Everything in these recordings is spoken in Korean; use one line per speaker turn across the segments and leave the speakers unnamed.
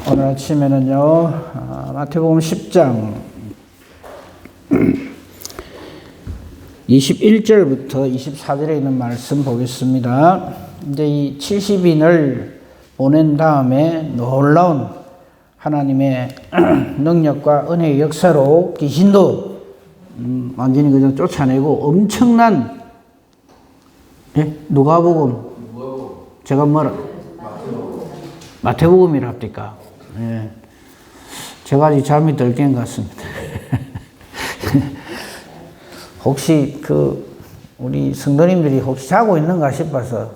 오늘 아침에는요, 마태복음 10장 21절부터 24절에 있는 말씀 보겠습니다. 이제 이 70인을 보낸 다음에 놀라운 하나님의 능력과 은혜의 역사로 귀신도 완전히 그저 쫓아내고 엄청난, 누가복음, 제가 뭐라? 마태복음이라 합니까? 예. 제가 아직 잠이 덜 깬 것 같습니다. 혹시 우리 성도님들이 혹시 자고 있는가 싶어서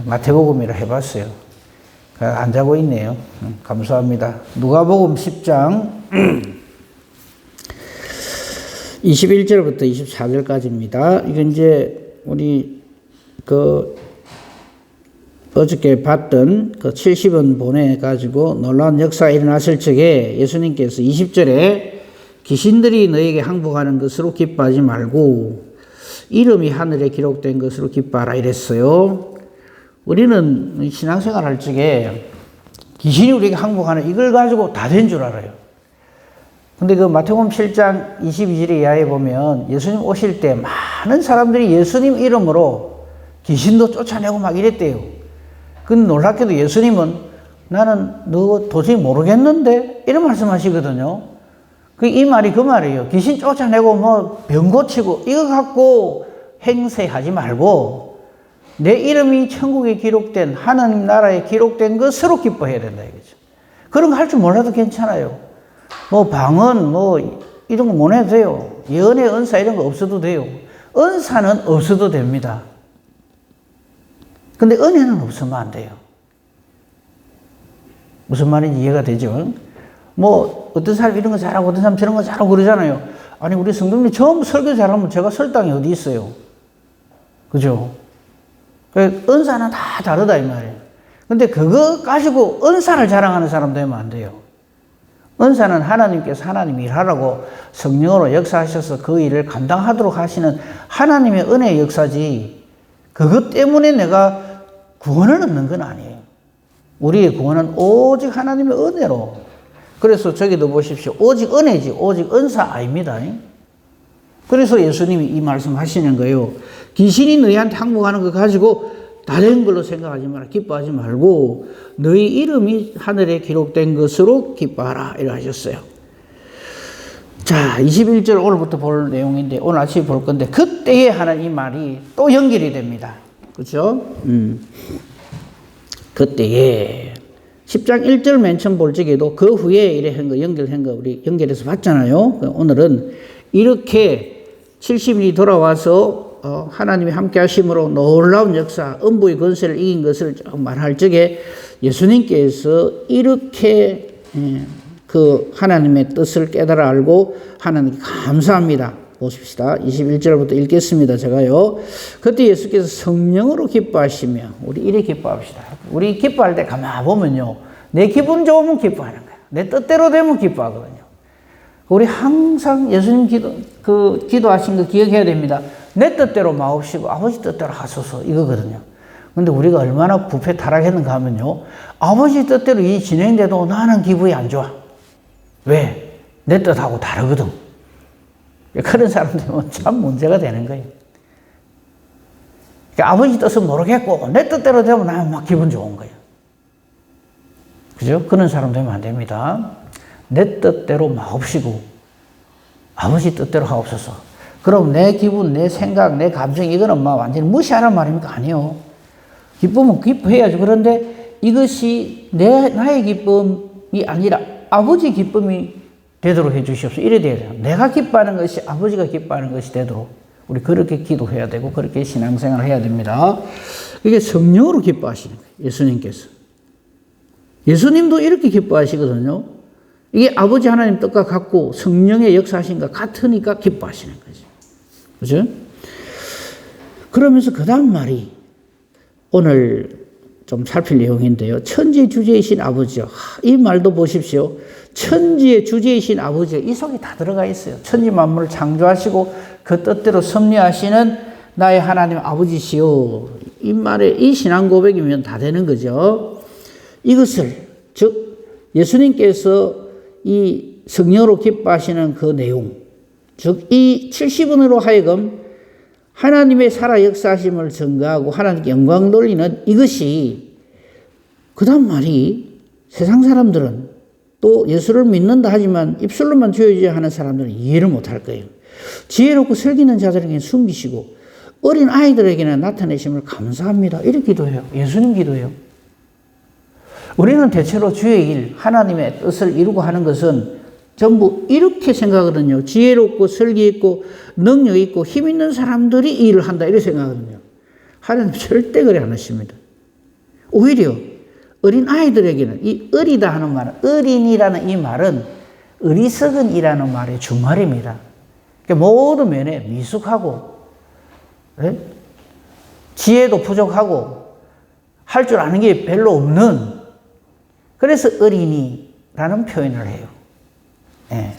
마태복음이라 해봤어요. 안 자고 있네요. 감사합니다. 누가복음 10장 21절부터 24절까지입니다. 이건 이제 우리 어저께 봤던 70원 보내가지고 놀라운 역사가 일어났을 적에 예수님께서 20절에 귀신들이 너에게 항복하는 것으로 기뻐하지 말고 이름이 하늘에 기록된 것으로 기뻐하라 이랬어요. 우리는 신앙생활 할 적에 귀신이 우리에게 항복하는 이걸 가지고 다 된 줄 알아요. 근데 마태복음 7장 22절에 이하에 보면 예수님 오실 때 많은 사람들이 예수님 이름으로 귀신도 쫓아내고 막 이랬대요. 근데 놀랍게도 예수님은 나는 너 도저히 모르겠는데 이런 말씀하시거든요. 이 말이 그 말이에요. 귀신 쫓아내고 병 고치고 이거 갖고 행세하지 말고 내 이름이 천국에 기록된 하나님 나라에 기록된 것으로 기뻐해야 된다 이거죠. 그런 거 할 줄 몰라도 괜찮아요. 방언 이런 거 못 해도 돼요. 예언의 은사 이런 거 없어도 돼요. 은사는 없어도 됩니다. 근데 은혜는 없으면 안 돼요. 무슨 말인지 이해가 되죠? 어떤 사람 이런 거 잘하고 어떤 사람 저런 거 잘하고 그러잖아요. 아니, 우리 성도님이 전부 설교 잘하면 제가 설 땅이 어디 있어요? 그죠? 은사는 다 다르다, 이 말이에요. 근데 그거 가지고 은사를 자랑하는 사람 되면 안 돼요. 은사는 하나님께서 하나님 일하라고 성령으로 역사하셔서 그 일을 감당하도록 하시는 하나님의 은혜의 역사지, 그것 때문에 내가 구원을 얻는 건 아니에요. 우리의 구원은 오직 하나님의 은혜로. 그래서 저기도 보십시오. 오직 은혜지 오직 은사 아닙니다. 그래서 예수님이 이 말씀 하시는 거예요. 귀신이 너희한테 항복하는 거 가지고 다 된 걸로 생각하지 마라. 기뻐하지 말고 너희 이름이 하늘에 기록된 것으로 기뻐하라 이렇게 하셨어요. 자, 21절 오늘부터 볼 내용인데 오늘 아침에 볼 건데 그때에 하는 이 말이 또 연결이 됩니다. 그렇죠? 그때에 10장 1절 맨 처음 볼 적에도 그 후에 이래 한 거 연결한 거 우리 연결해서 봤잖아요. 오늘은 이렇게 70인이 돌아와서 하나님이 함께 하심으로 놀라운 역사, 음부의 권세를 이긴 것을 말할 적에 예수님께서 이렇게 하나님의 뜻을 깨달아 알고 하나님께 감사합니다. 보십시다. 21절부터 읽겠습니다. 제가요. 그때 예수께서 성령으로 기뻐하시며 우리 이래 기뻐합시다. 우리 기뻐할 때 가만 보면요. 내 기분 좋으면 기뻐하는 거야. 내 뜻대로 되면 기뻐하거든요. 우리 항상 예수님 기도하신 거 기억해야 됩니다. 내 뜻대로 마옵시고 아버지 뜻대로 하소서 이거거든요. 근데 우리가 얼마나 부패 타락했는가 하면요. 아버지 뜻대로 이 진행돼도 나는 기분이 안 좋아. 왜? 내 뜻하고 다르거든. 그런 사람들은 참 문제가 되는 거예요. 그러니까 아버지 뜻은 모르겠고 내 뜻대로 되면 나는 막 기분 좋은 거예요. 그죠? 그런 사람 되면 안 됩니다. 내 뜻대로 마옵시고 아버지 뜻대로 하옵소서. 그럼 내 기분, 내 생각, 내 감정 이거는 완전히 무시하라는 말입니까? 아니요. 기쁨은 기뻐해야죠. 그런데 이것이 나의 기쁨이 아니라 아버지 기쁨이 되도록 해 주시옵소서. 이래 돼요. 내가 기뻐하는 것이 아버지가 기뻐하는 것이 되도록 우리 그렇게 기도해야 되고 그렇게 신앙생활을 해야 됩니다. 이게 성령으로 기뻐하시는 거예요. 예수님께서. 예수님도 이렇게 기뻐하시거든요. 이게 아버지 하나님 뜻과 같고 성령의 역사하신 것 같으니까 기뻐하시는 거죠. 그죠? 그러면서 그 다음 말이 오늘 좀 살필 내용인데요. 천지의 주제이신 아버지요. 이 말도 보십시오. 천지의 주제이신 아버지, 이 속에 다 들어가 있어요. 천지 만물을 창조하시고 그 뜻대로 섭리하시는 나의 하나님 아버지시요. 이 말에 이 신앙 고백이면 다 되는 거죠. 이것을 즉 예수님께서 이 성령으로 기뻐하시는 그 내용, 즉 이 70원으로 하여금 하나님의 살아 역사하심을 증거하고 하나님께 영광 돌리는 이것이, 그 다음 말이 세상 사람들은 또 예수를 믿는다 하지만 입술로만 죄지어야 하는 사람들은 이해를 못할 거예요. 지혜롭고 슬기는 자들에게는 숨기시고 어린 아이들에게는 나타내심을 감사합니다. 이렇게 기도해요. 예수님 기도해요. 우리는 대체로 주의 일, 하나님의 뜻을 이루고 하는 것은 전부 이렇게 생각하거든요. 지혜롭고 슬기 있고 능력 있고 힘 있는 사람들이 이 일을 한다, 이렇게 생각하거든요. 하나님 절대 그래 안 하십니다. 오히려 어린 아이들에게는 이 어리다 하는 말은, 어린이라는 이 말은 어리석은 이라는 말의 준말입니다. 그러니까 모든 면에 미숙하고, 네? 지혜도 부족하고 할 줄 아는 게 별로 없는, 그래서 어린이라는 표현을 해요. 예.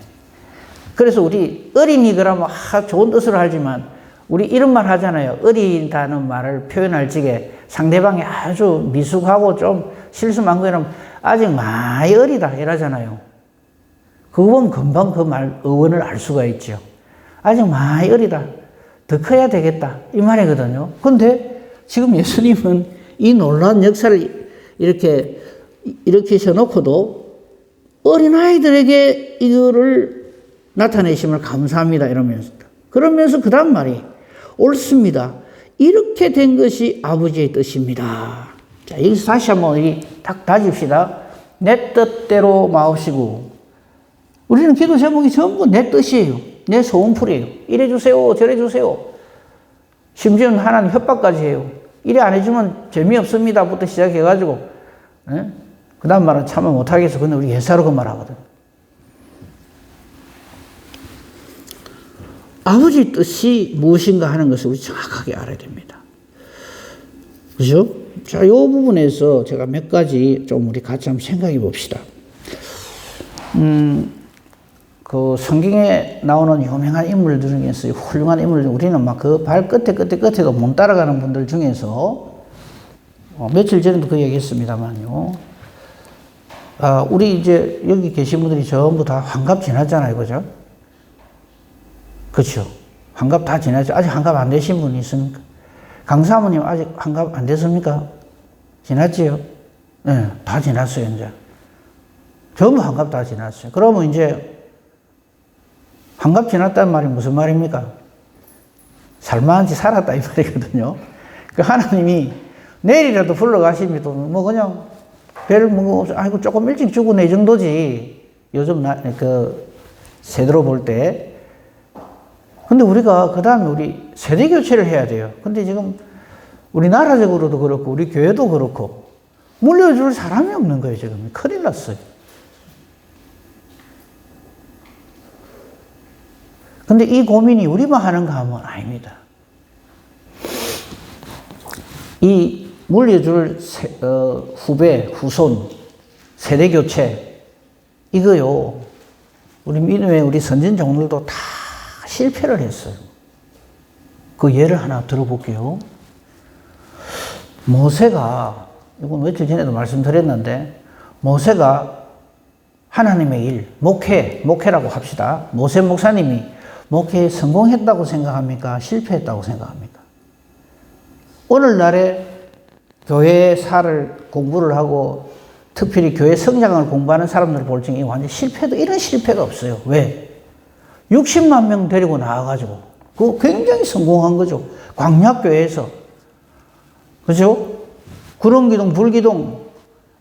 그래서 우리 어린이 그러면 좋은 뜻으로 하지만 우리 이런 말 하잖아요. 어리다는 말을 표현할 적에 상대방이 아주 미숙하고 좀 실수한 거는 아직 많이 어리다 이러잖아요. 그거 보면 금방 그 말 어원을 알 수가 있죠. 아직 많이 어리다, 더 커야 되겠다, 이 말이거든요. 근데 지금 예수님은 이 놀라운 역사를 이렇게 일으키셔놓고도 어린아이들에게 이거를 나타내심을 감사합니다 이러면서, 그러면서 그 다음 말이 옳습니다. 이렇게 된 것이 아버지의 뜻입니다. 자, 여기서 다시 한번 딱 다집시다. 내 뜻대로 마옵시고. 우리는 기도 제목이 전부 내 뜻이에요. 내 소원풀이에요. 이래 주세요, 저래 주세요. 심지어는 하나님 협박까지 해요. 이래 안 해주면 재미없습니다부터 시작해가지고, 예? 그 다음 말은 참아 못하겠어. 근데 우리 예사로 그 말 하거든. 아버지 뜻이 무엇인가 하는 것을 우리 정확하게 알아야 됩니다. 그죠? 자, 이 부분에서 제가 몇 가지 좀 우리 같이 한번 생각해 봅시다. 그 성경에 나오는 유명한 인물들 중에서 훌륭한 인물들, 우리는 막 그 발 끝에도 못 따라가는 분들 중에서, 며칠 전에도 그 얘기 했습니다만요. 우리 이제 여기 계신 분들이 전부 다 환갑 지났잖아요. 그죠? 그렇죠. 환갑 다 지났죠. 아직 환갑 안 되신 분이 있습니까? 강사모님 아직 환갑 안 됐습니까? 지났지요? 네, 다 지났어요, 이제. 전부 환갑 다 지났어요. 그러면 이제 환갑 지났다는 말이 무슨 말입니까? 살만한지 살았다 이 말이거든요. 그 하나님이 내일이라도 불러가시면 뭐 그냥 아이고 조금 일찍 죽었네 이 정도지. 요즘 세대로 볼 때. 근데 우리가 그 다음에 우리 세대 교체를 해야 돼요. 근데 지금 우리나라적으로도 그렇고 우리 교회도 그렇고 물려줄 사람이 없는 거예요. 지금 큰일 났어요. 근데 이 고민이 우리만 하는가 하면 아닙니다. 이 물려줄 후배, 후손, 세대 교체, 이거요, 우리 믿음의 우리 선진 종들도 다 실패를 했어요. 그 예를 하나 들어볼게요. 모세가, 이건 며칠 전에도 말씀드렸는데, 모세가 하나님의 일, 목회라고 합시다. 모세 목사님이 목회에 성공했다고 생각합니까? 실패했다고 생각합니까? 오늘날에 교회 사를 공부를 하고 특별히 교회 성장을 공부하는 사람들을 볼 적에 완전 실패도, 이런 실패가 없어요. 왜? 60만 명 데리고 나와가지고 그거 굉장히 성공한 거죠. 광약교회에서. 그죠? 구름기둥, 불기둥,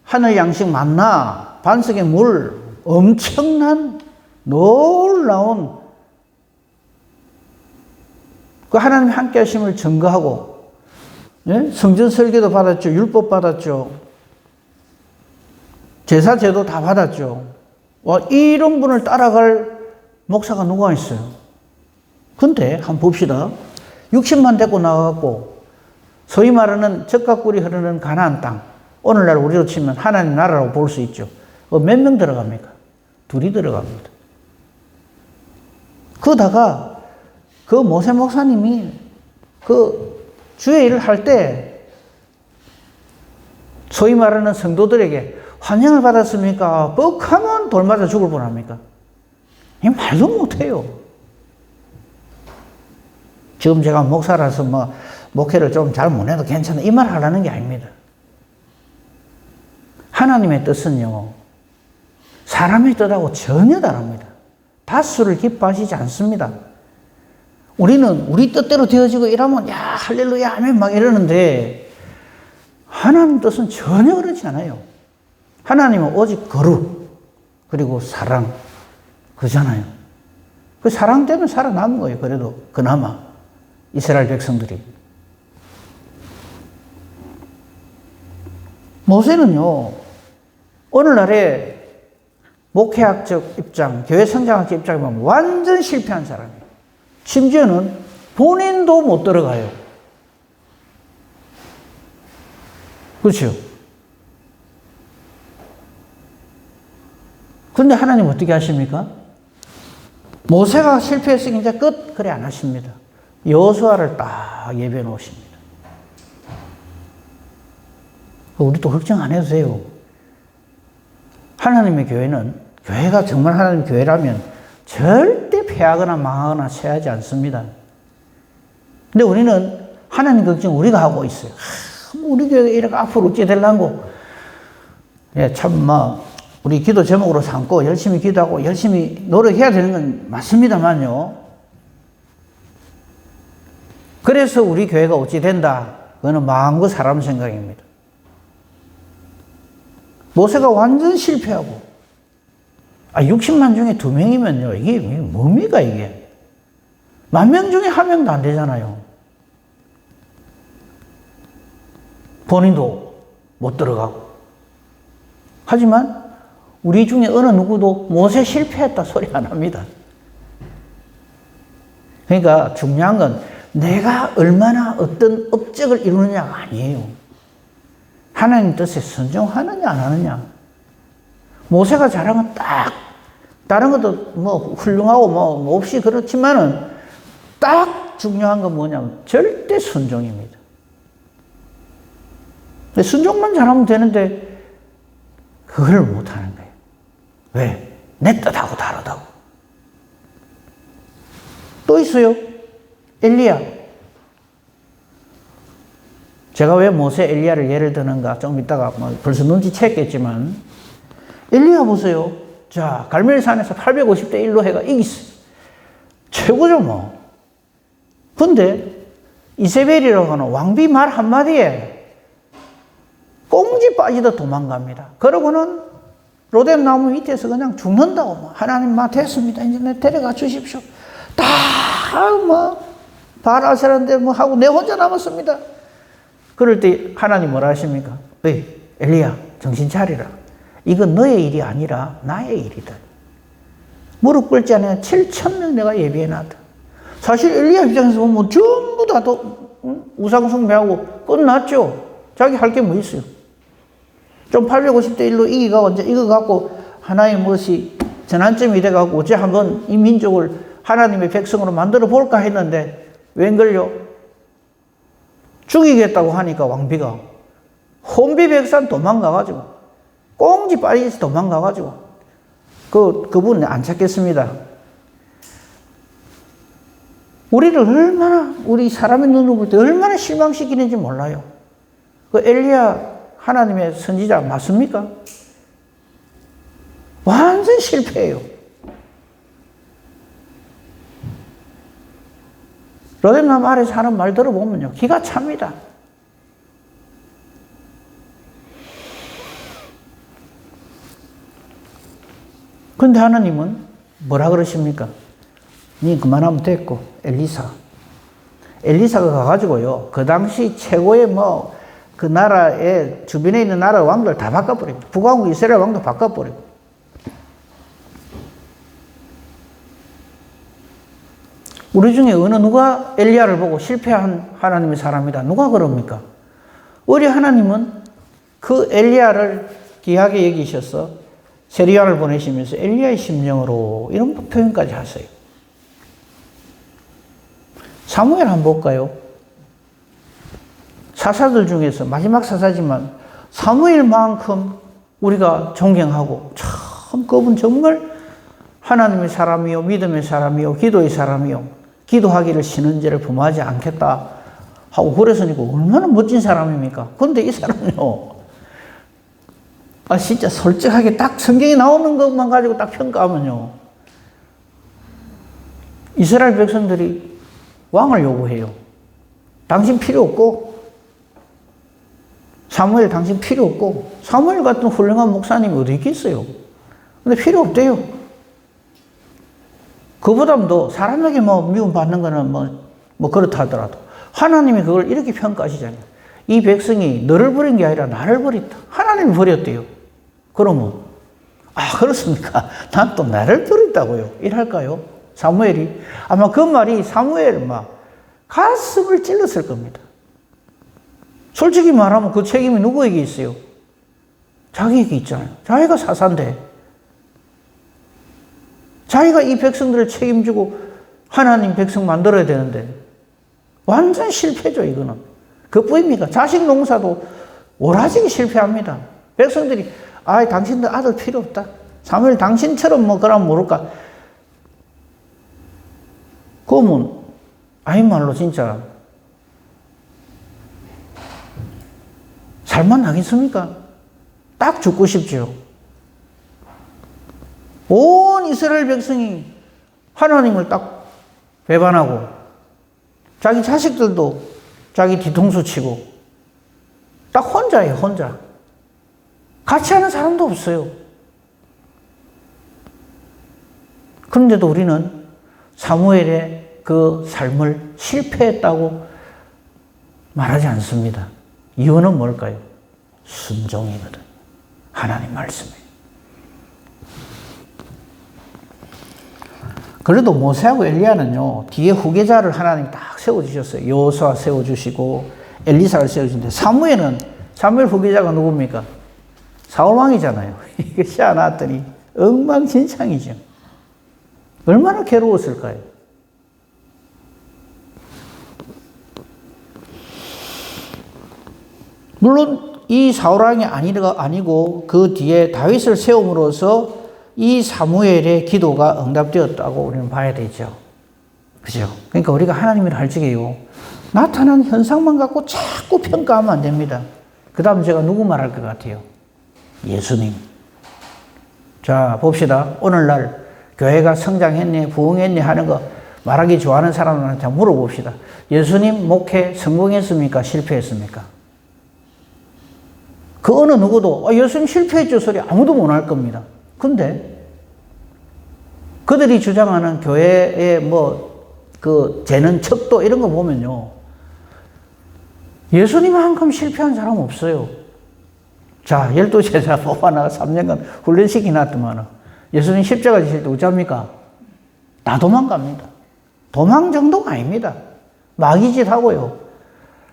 하늘 양식 만나, 반석의 물, 엄청난 놀라운 그 하나님 함께 하심을 증거하고, 예? 성전 설계도 받았죠. 율법 받았죠. 제사 제도 다 받았죠. 이런 분을 따라갈 목사가 누가 있어요? 근데 한번 봅시다. 60만 데리고 나와갖고 소위 말하는 젖과 꿀이 흐르는 가나안 땅, 오늘날 우리로 치면 하나님 나라라고 볼 수 있죠. 몇 명 들어갑니까? 둘이 들어갑니다. 그러다가 그 모세 목사님이 그 주의 일을 할 때 소위 말하는 성도들에게 환영을 받았습니까? 뻑하면 돌 맞아 죽을 뻔합니까? 이 말도 못해요. 지금 제가 목사라서 뭐 목회를 좀 잘 못해도 괜찮아 이 말 하라는 게 아닙니다. 하나님의 뜻은요, 사람의 뜻하고 전혀 다릅니다. 다수를 기뻐하시지 않습니다. 우리는 우리 뜻대로 되어지고 이러면 야 할렐루야 아멘 막 이러는데 하나님 뜻은 전혀 그렇지 않아요. 하나님은 오직 거룩 그리고 사랑 그잖아요. 그 사랑 때문에 살아남은 거예요. 그래도 그나마 이스라엘 백성들이. 모세는요 오늘날의 목회학적 입장, 교회 성장학적 입장에 보면 완전 실패한 사람이에요. 심지어는 본인도 못 들어가요. 그렇죠? 근데 하나님 어떻게 하십니까? 모세가 실패했으니 이제 끝? 그래 안 하십니다. 여호수아를 딱 예비해 놓으십니다. 우리도 걱정 안 해도 돼요. 하나님의 교회는, 교회가 정말 하나님의 교회라면 절대 패하거나 망하거나 취하지 않습니다. 근데 우리는 하나님 걱정 우리가 하고 있어요. 우리 교회가 이렇게 앞으로 어찌 되려고. 예, 참, 우리 기도 제목으로 삼고 열심히 기도하고 열심히 노력해야 되는 건 맞습니다만요. 그래서 우리 교회가 어찌 된다. 그거는 마음과 사람 생각입니다. 모세가 완전 실패하고, 60만 중에 2명이면요, 이게 뭡니까, 이게? 10,000명 중에 1명도 안 되잖아요. 본인도 못 들어가고. 하지만, 우리 중에 어느 누구도 모세 실패했다 소리 안 합니다. 그러니까 중요한 건 내가 얼마나 어떤 업적을 이루느냐가 아니에요. 하나님 뜻에 순종하느냐 안 하느냐. 모세가 잘한 건 딱 다른 것도 뭐 훌륭하고 뭐 없이 그렇지만은 딱 중요한 건 뭐냐면 절대 순종입니다. 순종만 잘하면 되는데 그걸 못하는 거예요. 왜? 내 뜻하고 다르다고. 또 있어요. 엘리야. 제가 왜 모세 엘리야를 예를 드는가 좀 이따가 벌써 눈치챘겠지만 엘리야 보세요. 자, 갈멜산에서 850대 1로 해가 이겼어요. 최고죠 뭐. 근데 이세벨이라고 하는 왕비 말 한마디에 꽁지 빠지듯 도망갑니다. 그러고는 로뎀 나무 밑에서 그냥 죽는다고. 하나님 됐습니다. 이제 내 데려가 주십시오. 다 바라세란데 하고 내 혼자 남았습니다. 그럴 때 하나님 뭐라 하십니까? 엘리야 정신 차리라. 이건 너의 일이 아니라 나의 일이다. 무릎 꿇지 않으면 7,000명 내가 예비해놨다. 사실 엘리야 입장에서 보면 전부 다 우상 숭배하고 끝났죠. 자기 할 게 뭐 있어요. 좀 850대 1로 이기가 이제 이거 갖고 하나의 무엇이 전환점이 돼갖고 어째 한번 이 민족을 하나님의 백성으로 만들어 볼까 했는데 웬걸요? 죽이겠다고 하니까 왕비가 혼비백산 도망가가지고 꽁지 빠지듯이 도망가가지고 그분은 안 찾겠습니다. 우리를 얼마나 우리 사람의 눈으로 볼 때 얼마나 실망시키는지 몰라요. 그 엘리야 하나님의 선지자 맞습니까? 완전 실패예요. 로뎀나무 아래서 하는 말 들어보면요 기가 찹니다. 근데 하나님은 뭐라 그러십니까? 니 그만하면 됐고 엘리사가 가가지고요 그 당시 최고의 그 나라의 주변에 있는 나라 왕들 다 바꿔버리고 북왕국 이스라엘 왕도 바꿔버리고 우리 중에 어느 누가 엘리야를 보고 실패한 하나님의 사람이다. 누가 그럽니까? 우리 하나님은 그 엘리야를 귀하게 여기셔서 세리야를 보내시면서 엘리야의 심령으로 이런 표현까지 하세요. 사무엘 한번 볼까요? 사사들 중에서 마지막 사사지만 사무엘만큼 우리가 존경하고 참 그분 정말 하나님의 사람이요 믿음의 사람이요 기도의 사람이요 기도하기를 쉬는 죄를 범하지 않겠다 하고 그랬으니까 얼마나 멋진 사람입니까? 그런데 이 사람은요 진짜 솔직하게 딱 성경에 나오는 것만 가지고 딱 평가하면요 이스라엘 백성들이 왕을 요구해요. 당신 필요 없고 사무엘 당신 필요 없고 사무엘 같은 훌륭한 목사님이 어디 있겠어요. 근데 필요 없대요. 그보다도 사람에게 미움받는 거는 그렇다 하더라도 하나님이 그걸 이렇게 평가하시잖아요. 이 백성이 너를 버린 게 아니라 나를 버렸다. 하나님이 버렸대요. 그러면 그렇습니까? 난 또 나를 버렸다고요. 이랄까요? 사무엘이 아마 그 말이 사무엘 가슴을 찔렀을 겁니다. 솔직히 말하면 그 책임이 누구에게 있어요? 자기에게 있잖아요. 자기가 사사인데 자기가 이 백성들을 책임지고 하나님 백성 만들어야 되는데 완전 실패죠. 이거는 그뿐입니까? 자식 농사도 오라지게 실패합니다. 백성들이 당신들 아들 필요 없다. 사무엘 당신처럼 그러면 모를까. 그러면 말로 진짜 살만 나겠습니까? 딱 죽고 싶죠. 온 이스라엘 백성이 하나님을 딱 배반하고 자기 자식들도 자기 뒤통수 치고 딱 혼자예요. 혼자. 같이 하는 사람도 없어요. 그런데도 우리는 사무엘의 그 삶을 실패했다고 말하지 않습니다. 이유는 뭘까요? 순종이거든. 하나님 말씀에. 그래도 모세하고 엘리야는요, 뒤에 후계자를 하나님 딱 세워주셨어요. 여호수아 세워주시고 엘리사를 세워주는데 사무엘 후계자가 누굽니까? 사울왕이잖아요. 이거 씌어놨더니 엉망진창이죠. 얼마나 괴로웠을까요? 물론 이 사울왕이 아니고 그 뒤에 다윗을 세움으로써 이 사무엘의 기도가 응답되었다고 우리는 봐야 되죠. 그죠? 그러니까 우리가 하나님을 할 적에요, 나타난 현상만 갖고 자꾸 평가하면 안 됩니다. 그 다음 제가 누구 말할 것 같아요? 예수님. 자, 봅시다. 오늘날 교회가 성장했네, 부흥했네 하는 거 말하기 좋아하는 사람들한테 물어봅시다. 예수님 목회 성공했습니까? 실패했습니까? 그 어느 누구도 예수님 실패했죠 소리 아무도 못 할 겁니다. 근데 그들이 주장하는 교회의 그 재는 척도 이런 거 보면요, 예수님만큼 실패한 사람 없어요. 자, 12제자 뽑아나가 3년간 훈련시키놨더만 예수님 십자가 지실 때 어쩝니까? 다 도망갑니다. 도망 정도가 아닙니다. 마귀짓 하고요.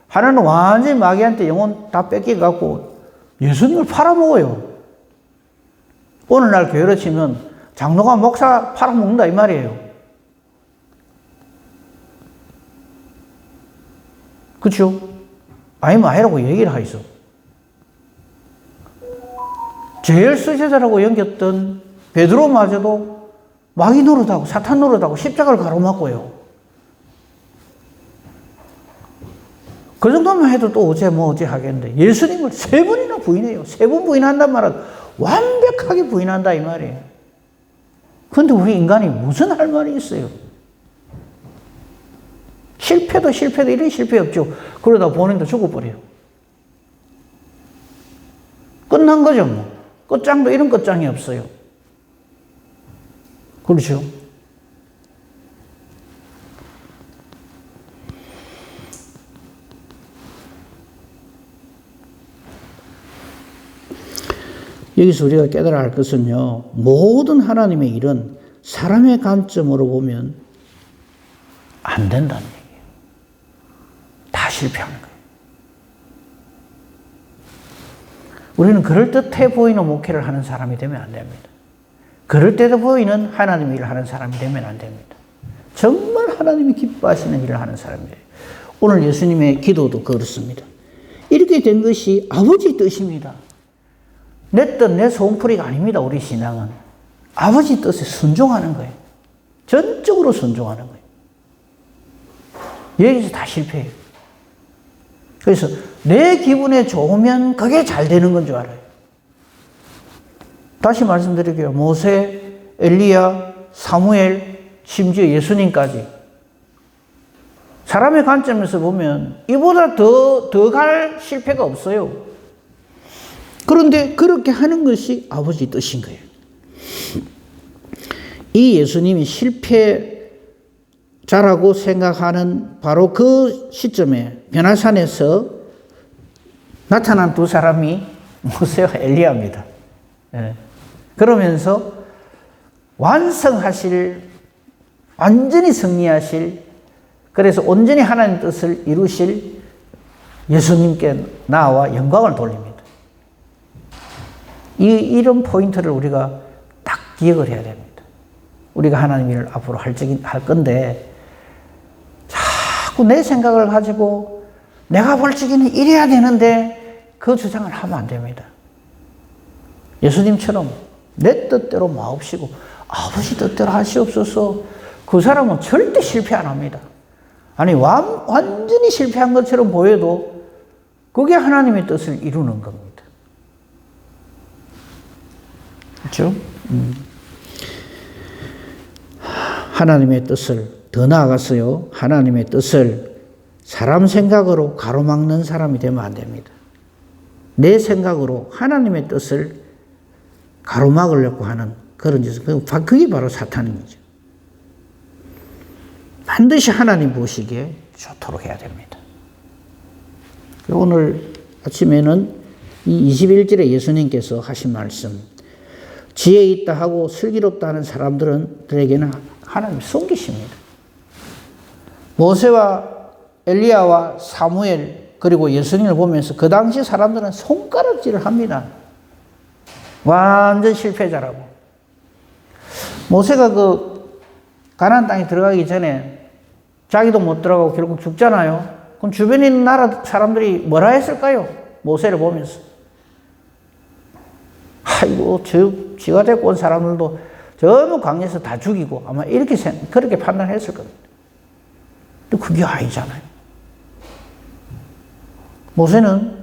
하나는 완전히 마귀한테 영혼 다 뺏겨갖고 예수님을 팔아먹어요. 오늘날 교회로 치면 장로가 목사 팔아먹는다 이 말이에요. 그렇죠? 아니면 아니라고 얘기를 하이소. 제일 수제자라고 여겼던 베드로마저도 마귀 노릇하고 사탄 노릇하고 십자가를 가로막고요. 그 정도만 해도 또 어째 하겠는데 예수님을 3번이나 부인해요. 3번 부인한단 말은 완벽하게 부인한다 이 말이에요. 그런데 우리 인간이 무슨 할 말이 있어요? 실패도 이런 실패 없죠. 그러다 본인도 죽어버려요. 끝난 거죠 끝장도 이런 끝장이 없어요. 그렇죠? 여기서 우리가 깨달아야 할 것은요, 모든 하나님의 일은 사람의 관점으로 보면 안 된다는 얘기예요. 다 실패하는 거예요. 우리는 그럴듯해 보이는 목회를 하는 사람이 되면 안 됩니다. 그럴듯해 보이는 하나님의 일을 하는 사람이 되면 안 됩니다. 정말 하나님이 기뻐하시는 일을 하는 사람이에요. 오늘 예수님의 기도도 그렇습니다. 이렇게 된 것이 아버지 뜻입니다. 내 뜻, 내 소원풀이가 아닙니다. 우리 신앙은. 아버지 뜻에 순종하는 거예요. 전적으로 순종하는 거예요. 여기서 다 실패해요. 그래서 내 기분에 좋으면 그게 잘 되는 건 줄 알아요. 다시 말씀드릴게요. 모세, 엘리야, 사무엘, 심지어 예수님까지. 사람의 관점에서 보면 이보다 더 갈 실패가 없어요. 그런데 그렇게 하는 것이 아버지 뜻인 거예요. 이 예수님이 실패자라고 생각하는 바로 그 시점에 변화산에서 나타난 두 사람이 모세와 엘리야입니다. 예. 그러면서 완성하실, 완전히 승리하실, 그래서 온전히 하나님의 뜻을 이루실 예수님께 나와 영광을 돌립니다. 이런 포인트를 우리가 딱 기억을 해야 됩니다. 우리가 하나님 일을 앞으로 할 건데, 자꾸 내 생각을 가지고 내가 볼 적에는 이래야 되는데 그 주장을 하면 안 됩니다. 예수님처럼 내 뜻대로 마옵시고 아버지 뜻대로 하시옵소서. 그 사람은 절대 실패 안 합니다. 아니, 완전히 실패한 것처럼 보여도 그게 하나님의 뜻을 이루는 겁니다. 그렇죠? 하나님의 뜻을, 더 나아가서요, 하나님의 뜻을 사람 생각으로 가로막는 사람이 되면 안 됩니다. 내 생각으로 하나님의 뜻을 가로막으려고 하는 그런 짓은, 그게 바로 사탄입니다. 반드시 하나님 보시기에 좋도록 해야 됩니다. 오늘 아침에는 이 21절에 예수님께서 하신 말씀, 지혜 있다 하고 슬기롭다 하는 사람들에게는 하나님이 숨기십니다. 모세와 엘리야와 사무엘 그리고 예수님을 보면서 그 당시 사람들은 손가락질을 합니다. 완전 실패자라고. 모세가 그 가나안 땅에 들어가기 전에 자기도 못 들어가고 결국 죽잖아요. 그럼 주변에 있는 나라 사람들이 뭐라 했을까요? 모세를 보면서. 아이고, 지가 데리고 온 사람들도 전부 광야에서 다 죽이고 아마 그렇게 판단했을 겁니다. 근데 그게 아니잖아요. 모세는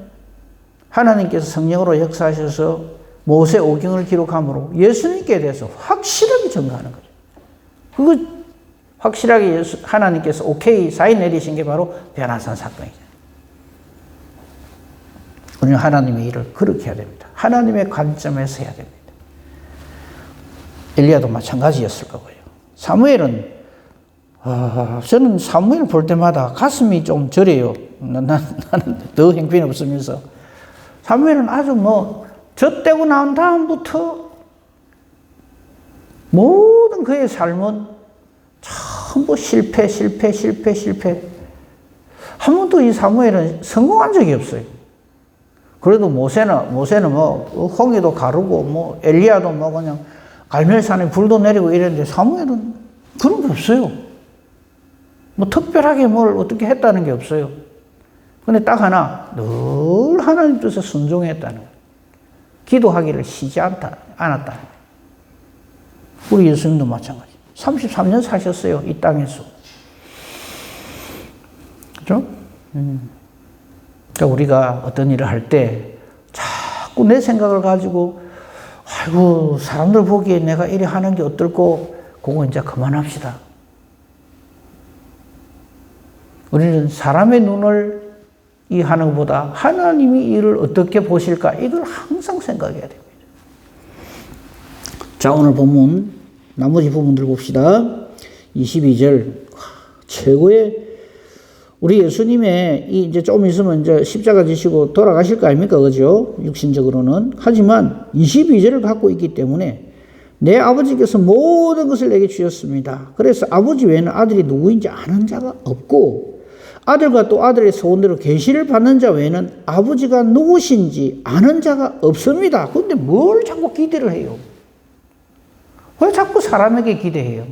하나님께서 성령으로 역사하셔서 모세 오경을 기록함으로 예수님께 대해서 확실하게 증거하는 거죠. 그거 확실하게 하나님께서 오케이 사인 내리신 게 바로 변화산 사건이죠. 우리는 하나님의 일을 그렇게 해야 됩니다. 하나님의 관점에서 해야 됩니다. 엘리야도 마찬가지였을 거고요. 사무엘은 저는 사무엘 볼 때마다 가슴이 좀 저려요. 나는 더 형편이 없으면서. 사무엘은 아주 젖대고 나온 다음부터 모든 그의 삶은 전부 실패. 한 번도 이 사무엘은 성공한 적이 없어요. 그래도 모세는 홍해도 가르고 엘리야도 그냥 갈멜산에 불도 내리고 이랬는데 사무엘은 그런 게 없어요. 특별하게 뭘 어떻게 했다는 게 없어요. 근데 딱 하나, 늘 하나님 뜻에 순종했다는 거예요. 기도하기를 쉬지 않았다는 거예요. 우리 예수님도 마찬가지. 33년 사셨어요, 이 땅에서. 그죠? 그러니까 우리가 어떤 일을 할 때 자꾸 내 생각을 가지고 아이고, 사람들 보기에 내가 이래 하는 게 어떨고, 그거 이제 그만합시다. 우리는 사람의 눈을 하는 것보다 하나님이 이를 어떻게 보실까, 이걸 항상 생각해야 됩니다. 자, 오늘 본문, 나머지 부분들 봅시다. 22절, 최고의, 우리 예수님의 이제 좀 있으면 이제 십자가 지시고 돌아가실 거 아닙니까? 그죠? 육신적으로는. 하지만 22절을 갖고 있기 때문에 내 아버지께서 모든 것을 내게 주셨습니다. 그래서 아버지 외에는 아들이 누구인지 아는 자가 없고, 아들과 또 아들의 소원대로 계시를 받는 자 외에는 아버지가 누구신지 아는 자가 없습니다. 그런데 뭘 자꾸 기대를 해요? 왜 자꾸 사람에게 기대해요?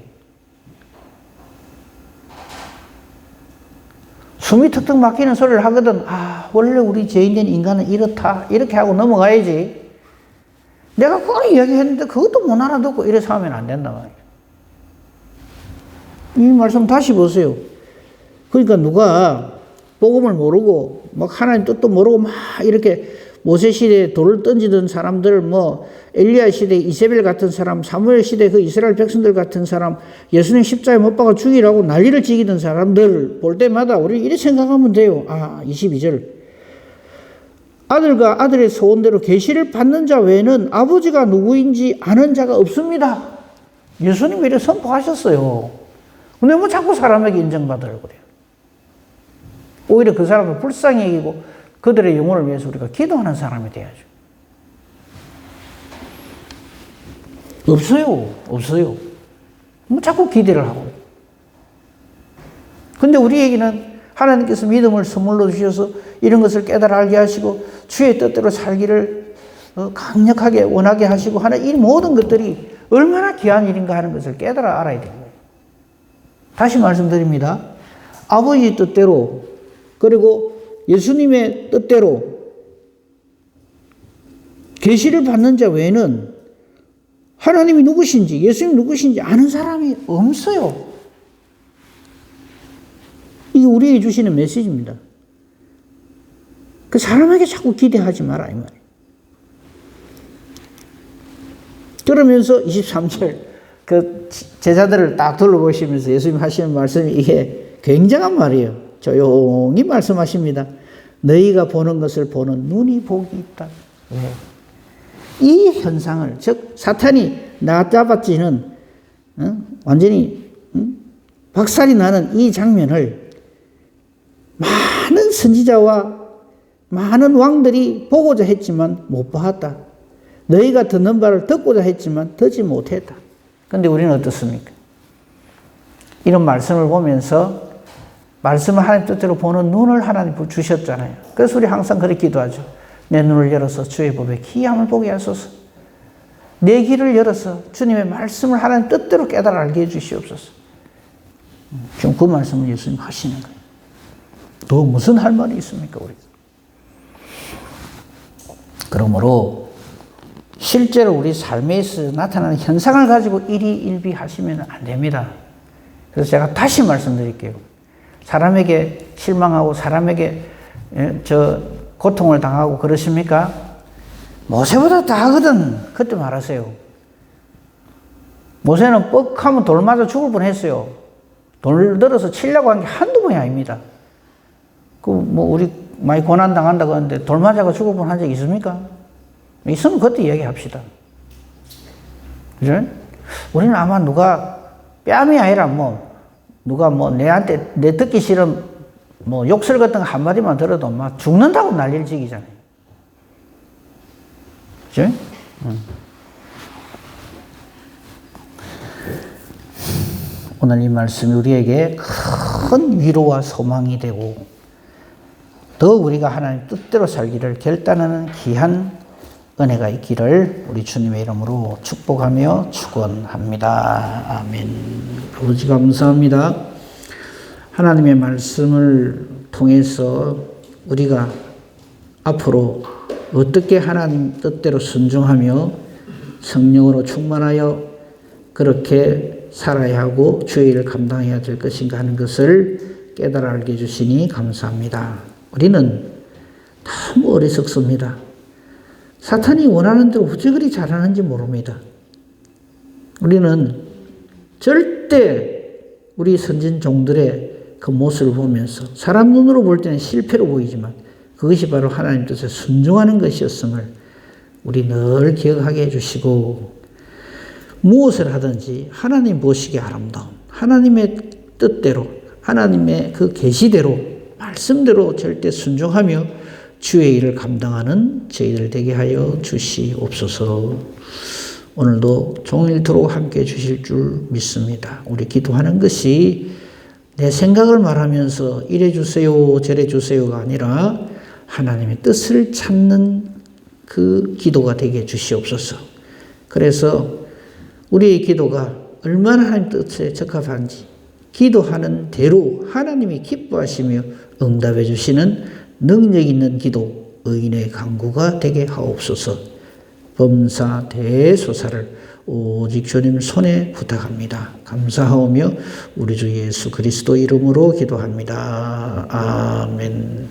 숨이 턱턱 막히는 소리를 하거든. 원래 우리 죄인된 인간은 이렇다. 이렇게 하고 넘어가야지. 내가 그걸 이야기했는데 그것도 못 알아듣고 이래서 하면 안 된단 말이에요. 이 말씀 다시 보세요. 그러니까 누가 복음을 모르고 막 하나님 뜻도 모르고 막 이렇게 모세 시대에 돌을 던지던 사람들, 뭐 엘리야 시대 이세벨 같은 사람, 사무엘 시대 그 이스라엘 백성들 같은 사람, 예수님 십자가에 못 박아 죽이라고 난리를 지기던 사람들 볼 때마다 우리 이렇게 생각하면 돼요. 22절. 아들과 아들의 소원대로 계시를 받는 자 외에는 아버지가 누구인지 아는 자가 없습니다. 예수님이 이렇게 선포하셨어요. 근데 뭐 자꾸 사람에게 인정받으려고 그래요. 오히려 그 사람을 불쌍히 여기고 그들의 영혼을 위해서 우리가 기도하는 사람이 돼야죠. 없어요. 뭐 자꾸 기대를 하고. 근데 우리에게는 하나님께서 믿음을 선물로 주셔서 이런 것을 깨달아 알게 하시고 주의 뜻대로 살기를 강력하게 원하게 하시고 하는 이 모든 것들이 얼마나 귀한 일인가 하는 것을 깨달아 알아야 되는 거예요. 다시 말씀드립니다. 아버지의 뜻대로 그리고 예수님의 뜻대로 계시를 받는 자 외에는 하나님이 누구신지 예수님이 누구신지 아는 사람이 없어요. 이게 우리에게 주시는 메시지입니다. 그 사람에게 자꾸 기대하지 마라 이 말이에요. 그러면서 23절 그 제자들을 딱 둘러보시면서 예수님 하시는 말씀이 이게 굉장한 말이에요. 조용히 말씀하십니다. 너희가 보는 것을 보는 눈이 복이 있다. 왜? 이 현상을 즉 사탄이 나 잡았지는 완전히 박살이 나는 이 장면을 많은 선지자와 많은 왕들이 보고자 했지만 못 보았다. 너희가 듣는 바를 듣고자 했지만 듣지 못했다. 그런데 우리는 어떻습니까? 이런 말씀을 보면서 말씀을 하나님 뜻대로 보는 눈을 하나님 주셨잖아요. 그래서 우리 항상 그렇게 기도하죠. 내 눈을 열어서 주의 법에 기함을 보게 하소서. 내 귀를 열어서 주님의 말씀을 하나님 뜻대로 깨달아 알게 해 주시옵소서. 지금 그 말씀을 예수님 하시는 거예요. 더 무슨 할 말이 있습니까, 우리가? 그러므로 실제로 우리 삶에서 나타나는 현상을 가지고 일희일비하시면 안 됩니다. 그래서 제가 다시 말씀드릴게요. 사람에게 실망하고 사람에게 고통을 당하고 그러십니까? 모세보다 다 하거든. 그때 말하세요. 모세는 뻑하면 돌 맞아 죽을 뻔했어요. 돌 들어서 치려고 한 게 한두 번이 아닙니다. 우리 많이 고난 당한다고 하는데 돌 맞아가 죽을 뻔한 적 있습니까? 있으면 그때 이야기합시다. 그죠? 우리는 아마 누가 뺨이 아니라 누가 내한테 내 듣기 싫은 욕설 같은 거 한마디만 들어도 막 죽는다고 난리를 지기잖아요. 그죠? 오늘 이 말씀이 우리에게 큰 위로와 소망이 되고 더 우리가 하나님 뜻대로 살기를 결단하는 귀한 은혜가 있기를 우리 주님의 이름으로 축복하며 축원합니다. 아멘. 아버지 감사합니다. 하나님의 말씀을 통해서 우리가 앞으로 어떻게 하나님 뜻대로 순종하며 성령으로 충만하여 그렇게 살아야 하고 주의 일을 감당해야 될 것인가 하는 것을 깨달아 알게 해주시니 감사합니다. 우리는 너무 어리석습니다. 사탄이 원하는 대로 어째 그리 잘하는지 모릅니다. 우리는 절대 우리 선진 종들의 그 모습을 보면서 사람 눈으로 볼 때는 실패로 보이지만 그것이 바로 하나님 뜻에 순종하는 것이었음을 우리 늘 기억하게 해주시고 무엇을 하든지 하나님 보시기에 아름다운 하나님의 뜻대로 하나님의 그 계시대로 말씀대로 절대 순종하며 주의 일을 감당하는 저희들 되게 하여 주시옵소서. 오늘도 종일토록 함께 해 주실 줄 믿습니다. 우리 기도하는 것이 내 생각을 말하면서 이래 주세요 저래 주세요가 아니라 하나님의 뜻을 찾는 그 기도가 되게 해 주시옵소서. 그래서 우리의 기도가 얼마나 하나님 뜻에 적합한지 기도하는 대로 하나님이 기뻐하시며 응답해 주시는 능력 있는 기도, 의인의 간구가 되게 하옵소서. 범사 대소사를 오직 주님 손에 부탁합니다. 감사하오며 우리 주 예수 그리스도 이름으로 기도합니다. 아멘.